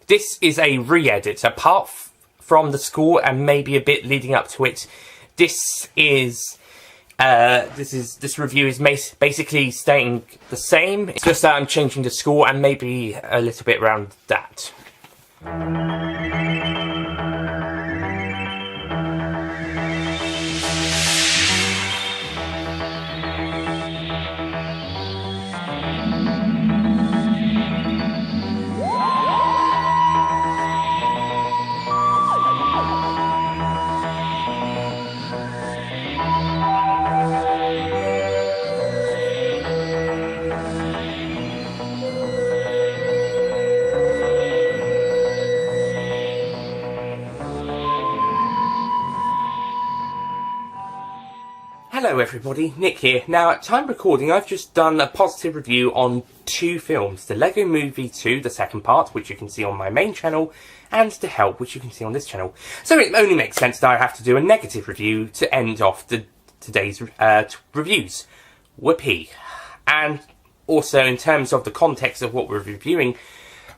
this is a re-edit. Apart from the score and maybe a bit leading up to it, this review is basically staying the same. It's just that I'm changing the score and maybe a little bit around that. Hello everybody, Nick here. Now at time recording I've just done a positive review on two films. The Lego Movie 2, the second part, which you can see on my main channel, and The Help, which you can see on this channel. So it only makes sense that I have to do a negative review to end off today's reviews. Whoopee. And also in terms of the context of what we're reviewing,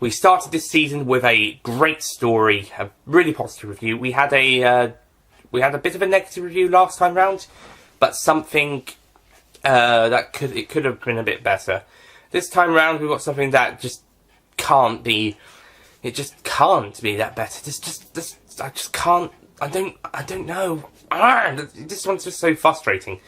we started this season with a great story, a really positive review. We had a bit of a negative review last time round, but something that could have been a bit better. This time round, we've got something that just can't be. It just can't be that better. I just can't. I don't know. This one's just so frustrating.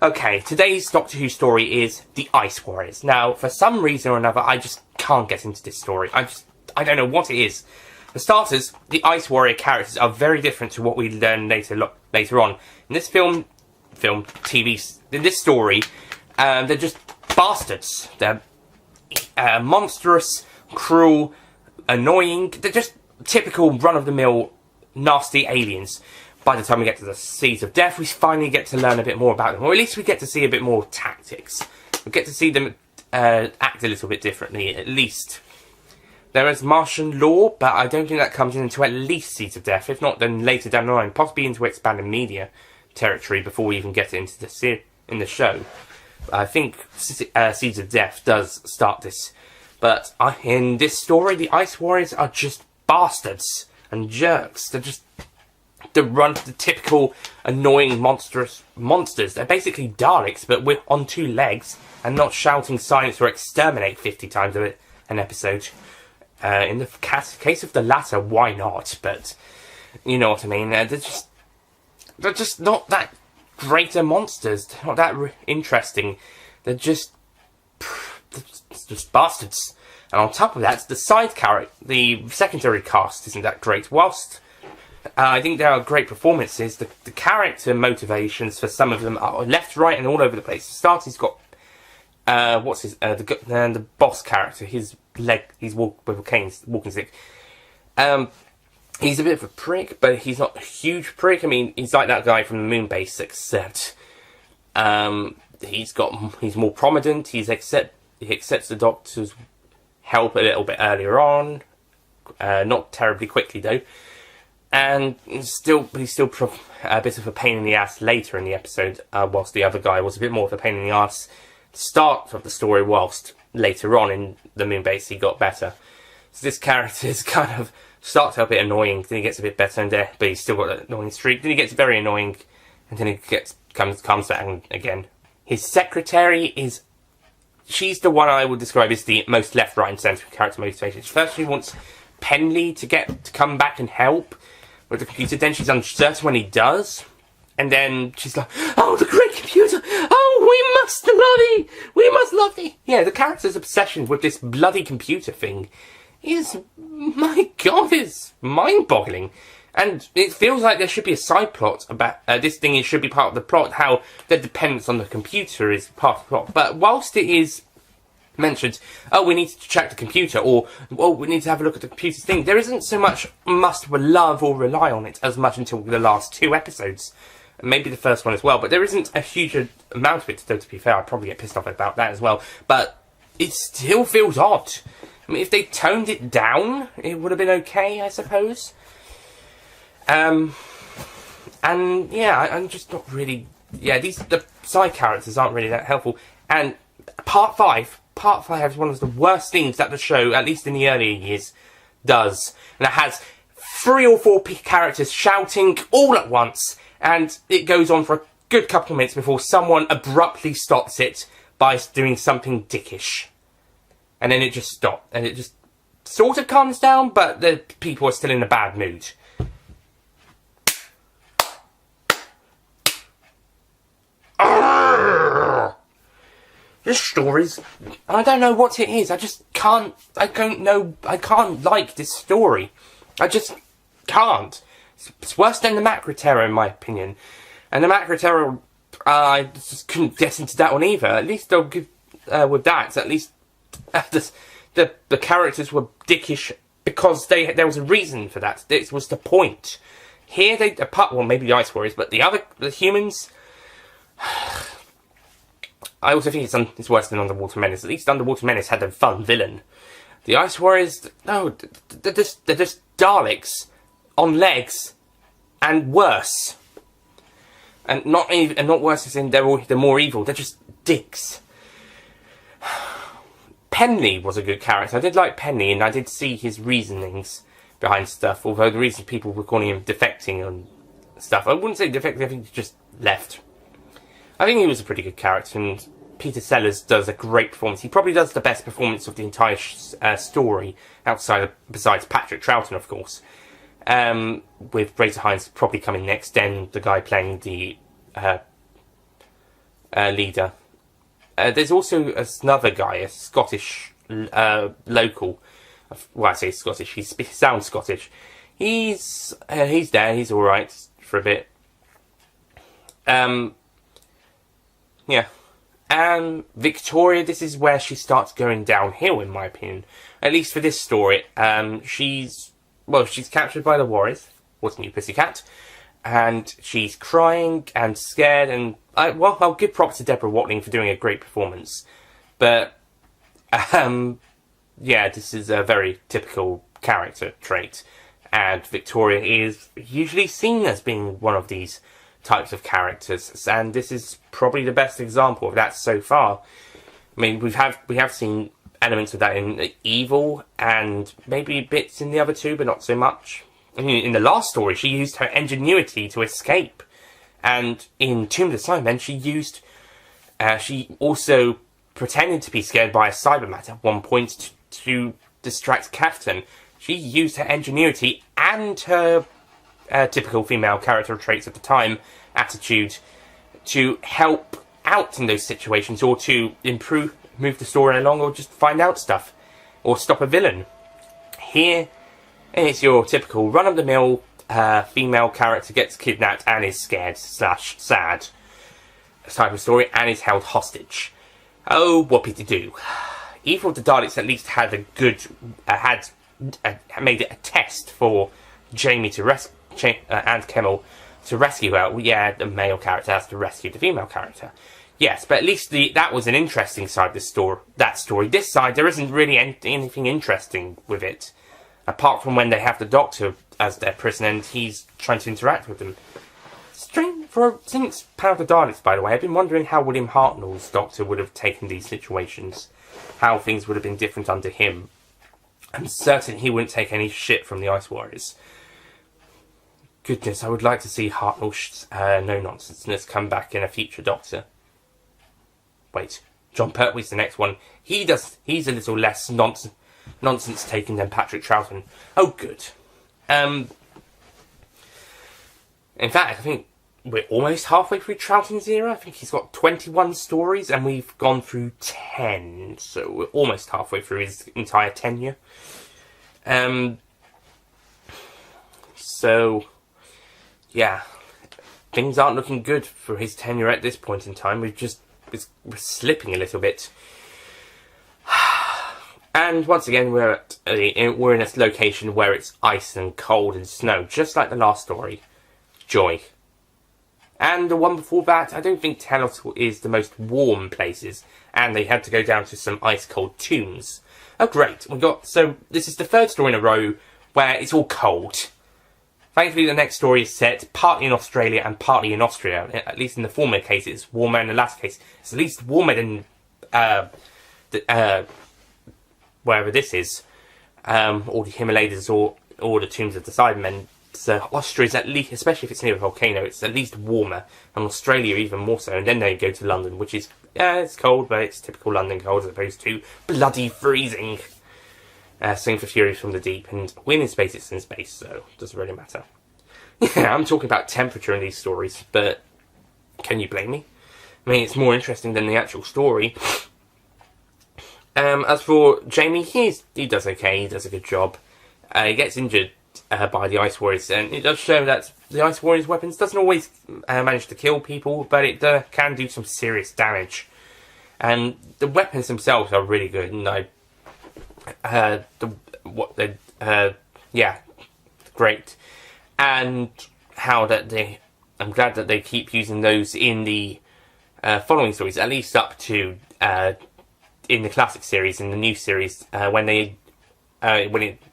Okay, today's Doctor Who story is The Ice Warriors. Now, for some reason or another, I just can't get into this story. I don't know what it is. For starters, the Ice Warrior characters are very different to what we learn later on. In this TV, in this story, they're just bastards. They're monstrous, cruel, annoying. They're just typical run-of-the-mill, nasty aliens. By the time we get to the Seeds of Death, we finally get to learn a bit more about them. Or at least we get to see a bit more tactics. We get to see them act a little bit differently, at least. There is Martian law, but I don't think that comes into at least Seeds of Death. If not, then later down the line, possibly into expanded media territory before we even get into the show. I think Seeds of Death does start this. But in this story, the Ice Warriors are just bastards and jerks. They're just the typical annoying monsters. They're basically Daleks, but on two legs and not shouting silence or exterminate 50 times an episode. In the case of the latter, why not? But you know what I mean. They're just not that great monsters. They're not that interesting. They're just bastards. And on top of that, the secondary cast isn't that great. Whilst I think there are great performances, the character motivations for some of them are left, right, and all over the place. To start, he's got the boss character. His walking stick. He's a bit of a prick, but he's not a huge prick. I mean, he's like that guy from the moon base, except he's more prominent. He accepts the Doctor's help a little bit earlier on, not terribly quickly though, and he's still a bit of a pain in the ass later in the episode. Whilst the other guy was a bit more of a pain in the ass at the start of the story, whilst later on in the moon base he got better. So this character is kind of starts out a bit annoying, then he gets a bit better, but he's still got that annoying streak. Then he gets very annoying, and then he comes back again. His secretary she's the one I would describe as the most left, right, and centre character motivation. First, she wants Penley to come back and help with the computer. Then she's uncertain when he does, and then she's like, "Oh, the great computer! Oh, we must love thee!" Yeah, the character's obsession with this bloody computer thing is, my God, is mind-boggling. And it feels like there should be a side plot about this thing. It should be part of the plot, how the dependence on the computer is part of the plot. But whilst it is mentioned, oh, we need to check the computer, or, oh, we need to have a look at the computer thing, there isn't so much must love or rely on it as much until the last two episodes. Maybe the first one as well. But there isn't a huge amount of it, though, to be fair. I'd probably get pissed off about that as well. But it still feels odd. I mean, if they toned it down, it would have been okay, I suppose. And yeah, I'm just not really. Yeah, the side characters aren't really that helpful. And Part 5 is one of the worst things that the show, at least in the earlier years, does. And it has 3 or 4 characters shouting all at once, and it goes on for a good couple of minutes before someone abruptly stops it by doing something dickish. And then it just stops, and it just sort of calms down, but the people are still in a bad mood. This story's... I don't know what it is. I can't like this story. I just can't. It's worse than the Macra Terror, in my opinion. And the Macra Terror, I just couldn't get into that one either. At least I'll give... with that, at least... the characters were dickish because there was a reason for that. This was the point. Here, well, maybe the Ice Warriors, but the humans... I also think it's worse than Underwater Menace. At least Underwater Menace had a fun villain. The Ice Warriors, no, they're just Daleks on legs, and worse. And not worse as in they're more evil. They're just dicks. Penley was a good character. I did like Penley, and I did see his reasonings behind stuff. Although the reason people were calling him defecting and stuff, I wouldn't say defecting. I think he just left. I think he was a pretty good character, and Peter Sellers does a great performance. He probably does the best performance of the entire story, besides Patrick Troughton, of course. With Razor Hines probably coming next, then the guy playing the leader. There's also another guy, a Scottish local. Well, I say Scottish. He sounds Scottish. He's there. He's all right for a bit. Yeah. Victoria, this is where she starts going downhill, in my opinion. At least for this story. She's captured by the Warriors. What's New Pussycat? And she's crying and scared, and I'll give props to Deborah Watling for doing a great performance. But, yeah, this is a very typical character trait. And Victoria is usually seen as being one of these types of characters, and this is probably the best example of that so far. I mean, we have seen elements of that in Evil, and maybe bits in the other two, but not so much. I mean, in the last story, she used her ingenuity to escape, and in Tomb of the Cybermen, she also pretended to be scared by a Cybermat at one point to distract Captain. She used her ingenuity and her typical female character traits at the time, attitude, to help out in those situations, or to move the story along, or just find out stuff, or stop a villain. Here, it's your typical run-of-the-mill female character gets kidnapped and is scared / sad type of story, and is held hostage. Oh, whoopie-de-doo. Evil of the Daleks at least had a good, made it a test for Jamie to rescue, and Kimmel to rescue her. Well, yeah, the male character has to rescue the female character. Yes, but at least that was an interesting side of that story. This side, there isn't really anything interesting with it. Apart from when they have the Doctor as their prisoner and he's trying to interact with them. Since Power of the Daleks, by the way, I've been wondering how William Hartnell's Doctor would have taken these situations. How things would have been different under him. I'm certain he wouldn't take any shit from the Ice Warriors. Goodness, I would like to see Hartnell's no-nonsenseness come back in a future Doctor. Wait, John Pertwee's the next one. He's a little less nonsense taking than Patrick Troughton. Oh, good. In fact, I think we're almost halfway through Troughton's era. I think he's got 21 stories, and we've gone through 10. So we're almost halfway through his entire tenure. So, yeah, things aren't looking good for his tenure at this point in time. We're slipping a little bit. And once again, we're in a location where it's ice and cold and snow, just like the last story, Joy. And the one before that, I don't think Telos is the most warm places, and they had to go down to some ice-cold tombs. Oh, great! So this is the third story in a row where it's all cold. Thankfully, the next story is set partly in Australia and partly in Austria. At least in the former case, it's warmer. In the last case, it's at least warmer than wherever this is. or the Himalayas, or the tombs of the Cybermen. So Austria is at least, especially if it's near a volcano, it's at least warmer, and Australia even more so. And then they go to London, which is, it's cold, but it's typical London cold as opposed to bloody freezing. Same for Fury from the Deep, and when in space, it's in space, so it doesn't really matter. Yeah, I'm talking about temperature in these stories, but can you blame me? I mean, it's more interesting than the actual story. As for Jamie, he does okay, he does a good job. He gets injured by the Ice Warriors, and it does show that the Ice Warriors' weapons doesn't always manage to kill people, but it can do some serious damage. And the weapons themselves are really good, and great. And how that I'm glad that they keep using those in the following stories, at least up to in the classic series, in the new series, when the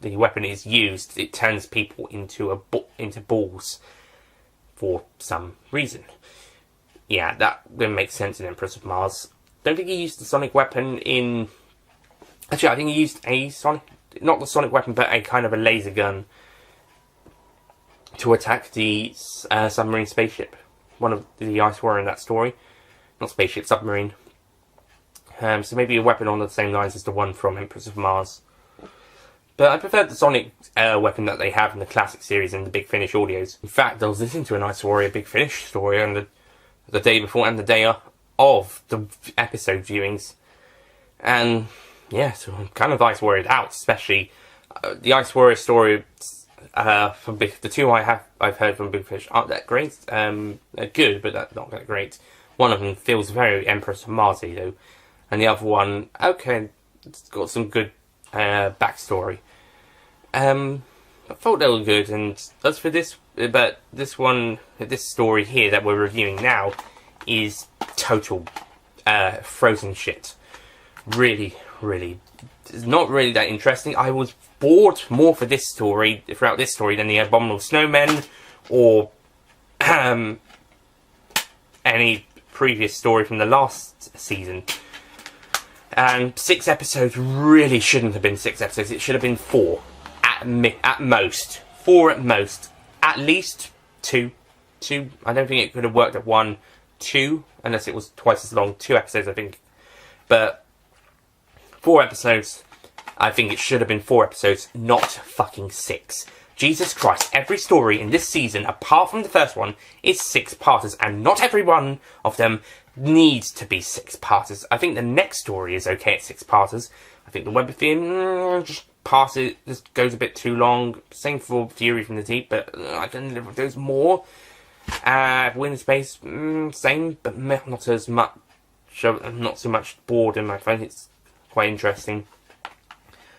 weapon is used, it turns people into balls for some reason. Yeah, that would make sense in Empress of Mars. Don't think he used the sonic weapon in. Actually, I think he used a sonic, not the sonic weapon, but a kind of a laser gun to attack the submarine spaceship. One of the Ice Warrior in that story, not spaceship, submarine. So maybe a weapon on the same lines as the one from Empress of Mars. But I prefer the sonic weapon that they have in the classic series and the Big Finish audios. In fact, I was listening to an Ice Warrior Big Finish story on the day before and the day of the episode viewings. And yeah, so I'm kind of Ice Warriored out, especially the Ice Warrior story from the two I've heard from Big Finish aren't that great. They're good, but that's not that great. One of them feels very Empress of Mars-y though. And the other one, okay, it's got some good backstory. I thought they were good, and as for this, but this story here that we're reviewing now is total frozen shit. Really, it's not really that interesting. I was bored more throughout this story than the Abominable Snowmen or any previous story from the last season. And 6 episodes really shouldn't have been 6 episodes. It should have been 4 at most. 4 at most. At least 2. I don't think it could have worked at 1, 2, unless it was twice as long. 2 episodes, I think. But 4 episodes. I think it should have been 4 episodes, not fucking 6. Jesus Christ, every story in this season, apart from the first one, is 6-parters, and not every one of them needs to be 6-parters. I think the next story is okay at 6-parters. I think the Web of Fear just goes a bit too long. Same for Fury from the Deep, but I can live with those more. Wind Space, same, but not as much. I'm not so much bored, and I find it's quite interesting.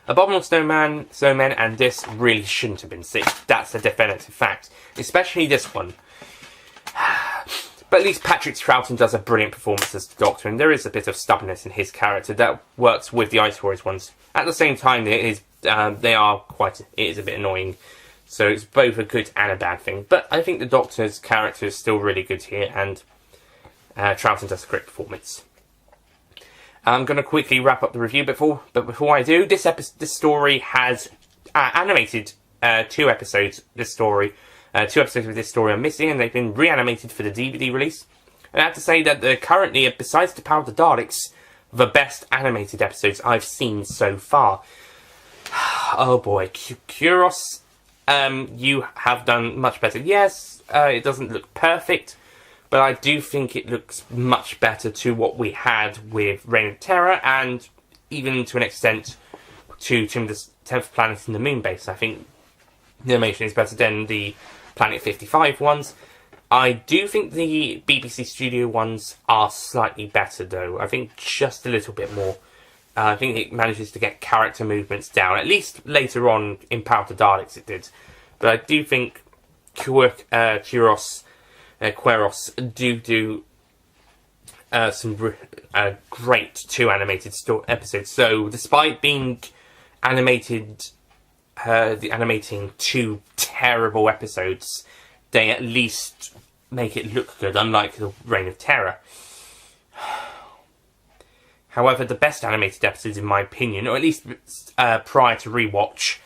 Abominable Snowmen, and this really shouldn't have been 6. That's a definitive fact. Especially this one. But at least Patrick Troughton does a brilliant performance as the Doctor, and there is a bit of stubbornness in his character that works with the Ice Warriors ones. At the same time, it is a bit annoying. So it's both a good and a bad thing. But I think the Doctor's character is still really good here, and Troughton does a great performance. I'm going to quickly wrap up the review, but before I do, this story has animated 2 episodes. This story, 2 episodes of this story are missing, and they've been reanimated for the DVD release. And I have to say that they're currently, besides the Power of the Daleks, the best animated episodes I've seen so far. Oh boy, Kuros, you have done much better. Yes, it doesn't look perfect, but I do think it looks much better to what we had with Reign of Terror, and even to an extent to the 10th Planet in the Moon base. I think the animation is better than the Planet 55 ones. I do think the BBC Studio ones are slightly better though. I think just a little bit more. I think it manages to get character movements down. At least later on in Power of the Daleks it did. But I do think Queros do some great 2 animated episodes. So despite being animating 2 terrible episodes, they at least make it look good, unlike the Reign of Terror. However, the best animated episodes, in my opinion, or at least prior to rewatch,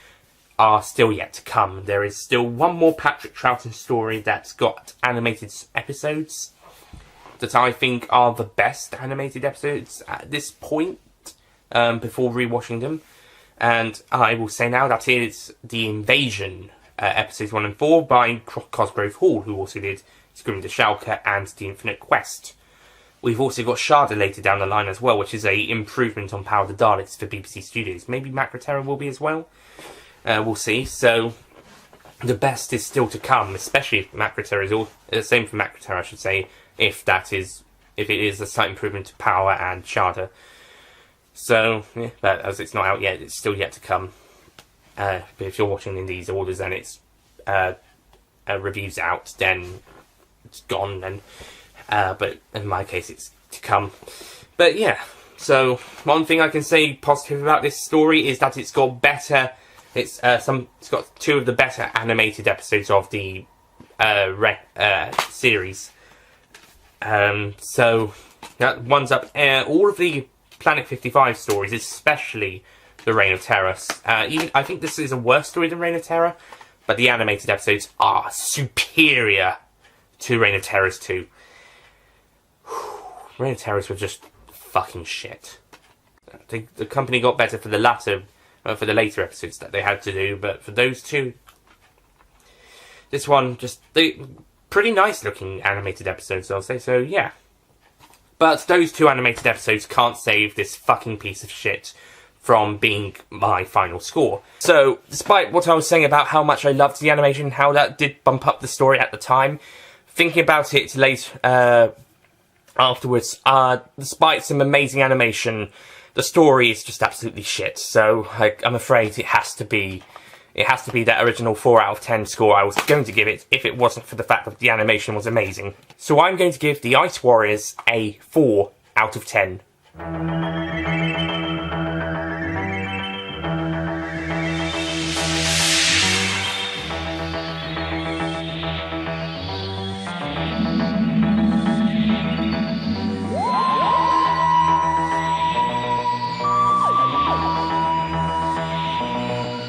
are still yet to come. There is still one more Patrick Troughton story that's got animated episodes that I think are the best animated episodes at this point, before rewatching them. And I will say now that is The Invasion, episodes 1 and 4 by Cosgrove Hall, who also did Scream the Shulker and The Infinite Quest. We've also got Sharda later down the line as well, which is a improvement on Power of the Daleks for BBC Studios. Maybe Macroterra will be as well. We'll see. So the best is still to come, especially if Macroterra is all same for Macroterra, I should say, if it is a slight improvement to Power and Sharda. So yeah, but as it's not out yet, it's still yet to come. But if you're watching in these orders and it's reviews out, then it's gone. And but in my case, it's to come. But yeah, so one thing I can say positive about this story is that it's got better. It's got 2 of the better animated episodes of the series. So that one's up. All of the Planet 55 stories, especially the Reign of Terror. Even I think this is a worse story than Reign of Terror, but the animated episodes are superior to Reign of Terrors 2. Reign of Terrors were just fucking shit. The company got better for the later episodes that they had to do, but for those 2, this one pretty nice looking animated episodes, I'll say. So yeah. But those 2 animated episodes can't save this fucking piece of shit from being my final score. So, despite what I was saying about how much I loved the animation, how that did bump up the story at the time, thinking about it afterwards, despite some amazing animation, the story is just absolutely shit. So, I'm afraid it has to be that original 4 out of 10 score I was going to give it if it wasn't for the fact that the animation was amazing. So I'm going to give the Ice Warriors a 4 out of 10.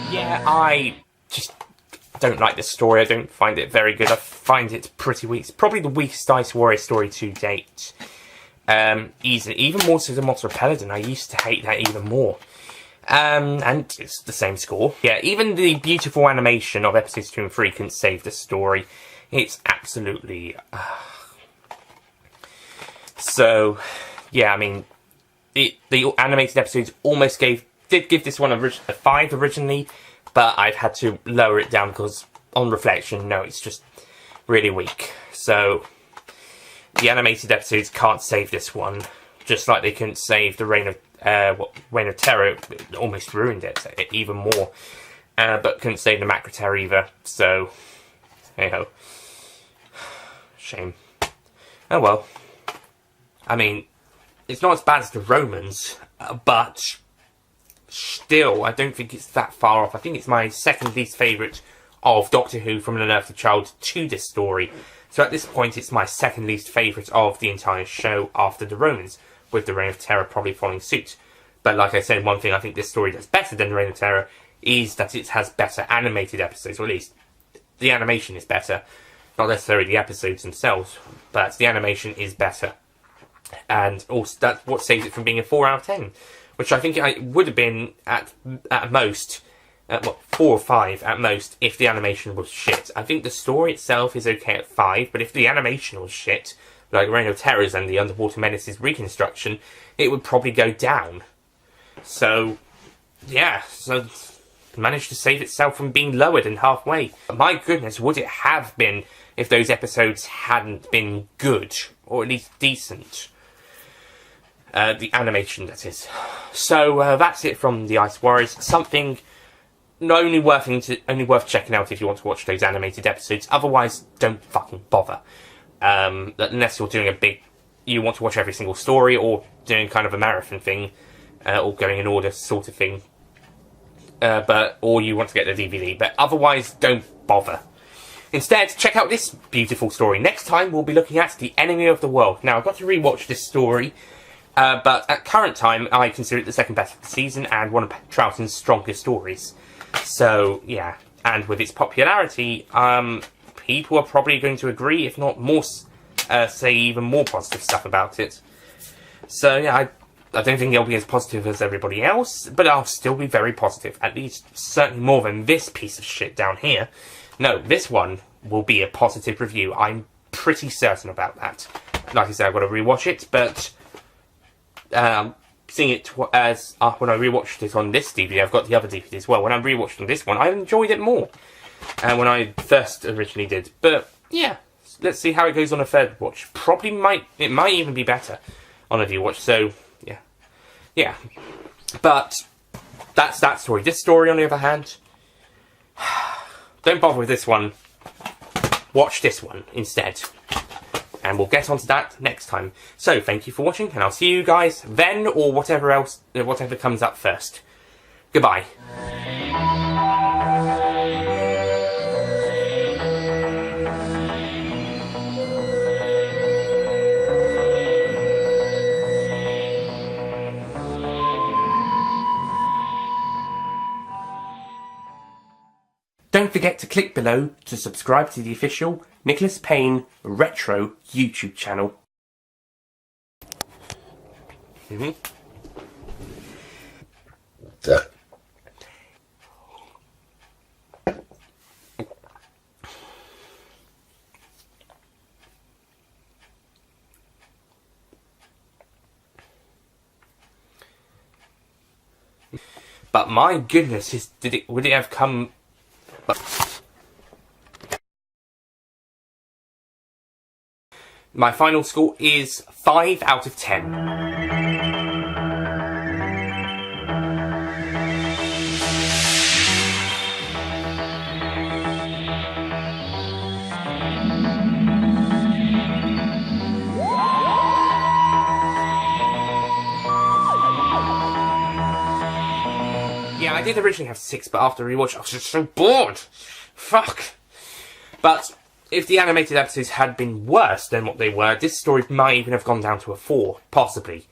Yeah, I just don't like this story. I don't find it very good. I find it pretty weak. It's probably the weakest Ice Warrior story to date. Easily. Even more so than Monster Peladon. I used to hate that even more. And it's the same score. Yeah, even the beautiful animation of episodes 2 and 3 couldn't save the story. It's absolutely... So, yeah, I mean, the animated episodes almost did give this one a 5 originally, but I've had to lower it down because, on reflection, no, it's just really weak. So, the animated episodes can't save this one, just like they couldn't save the Reign of Terror. It almost ruined it even more, but couldn't save the Macroterra either. So, hey ho, shame. Oh well. I mean, it's not as bad as the Romans, but still, I don't think it's that far off. I think it's my second least favourite of Doctor Who from an Unearthly Child to this story. So at this point, it's my second least favourite of the entire show after the Romans, with the Reign of Terror probably following suit. But like I said, one thing I think this story does better than the Reign of Terror is that it has better animated episodes, or at least the animation is better. Not necessarily the episodes themselves, but the animation is better. And also that's what saves it from being a 4 out of 10. Which I think it would have been at most, 4 or 5 at most, if the animation was shit. I think the story itself is okay at 5, but if the animation was shit, like Reign of Terrors and the Underwater Menaces reconstruction, it would probably go down. So, yeah, so managed to save itself from being lower than halfway. But my goodness, would it have been if those episodes hadn't been good, or at least decent? The animation, that is. So that's it from the Ice Warriors. Something only worth checking out if you want to watch those animated episodes. Otherwise, don't fucking bother. Unless you're doing you want to watch every single story, or doing kind of a marathon thing, or going in order sort of thing. Or you want to get the DVD. But otherwise, don't bother. Instead, check out this beautiful story. Next time, we'll be looking at The Enemy of the World. Now, I've got to rewatch this story. But at current time, I consider it the second best of the season and one of Troughton's strongest stories. So, yeah. And with its popularity, people are probably going to agree, if not more, say even more positive stuff about it. So, yeah, I don't think it'll be as positive as everybody else, but I'll still be very positive. At least, certainly more than this piece of shit down here. No, this one will be a positive review. I'm pretty certain about that. Like I said, I've got to rewatch it, but seeing it as when I rewatched it on this DVD, I've got the other DVD as well. When I rewatched on this one, I enjoyed it more when I first originally did. But yeah, let's see how it goes on a third watch. It might even be better on a view watch. So yeah. But that's that story. This story, on the other hand, don't bother with this one. Watch this one instead. And we'll get onto that next time. So, thank you for watching, and I'll see you guys then, or whatever comes up first. Goodbye. Don't forget to click below to subscribe to the official Nicholas Payne Retro YouTube channel. But my goodness, would it have come... My final score is 5 out of 10. Yeah, I did originally have 6, but after rewatch, I was just so bored. Fuck. But if the animated episodes had been worse than what they were, this story might even have gone down to a 4, possibly.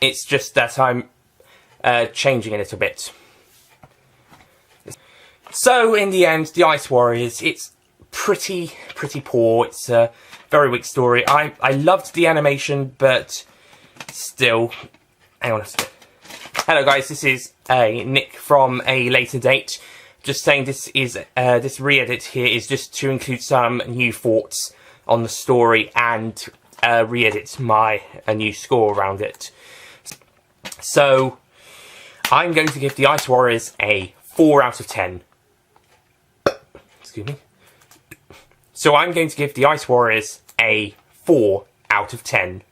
It's just that I'm changing a little bit. So, in the end, The Ice Warriors, it's pretty poor. It's a very weak story. I loved the animation, but still... Hang on a second. Hello guys, this is Nick from a later date. Just saying this re-edit here is just to include some new thoughts on the story and re-edit a new score around it. So, I'm going to give The Ice Warriors a 4 out of 10. Excuse me. So I'm going to give The Ice Warriors a 4 out of 10.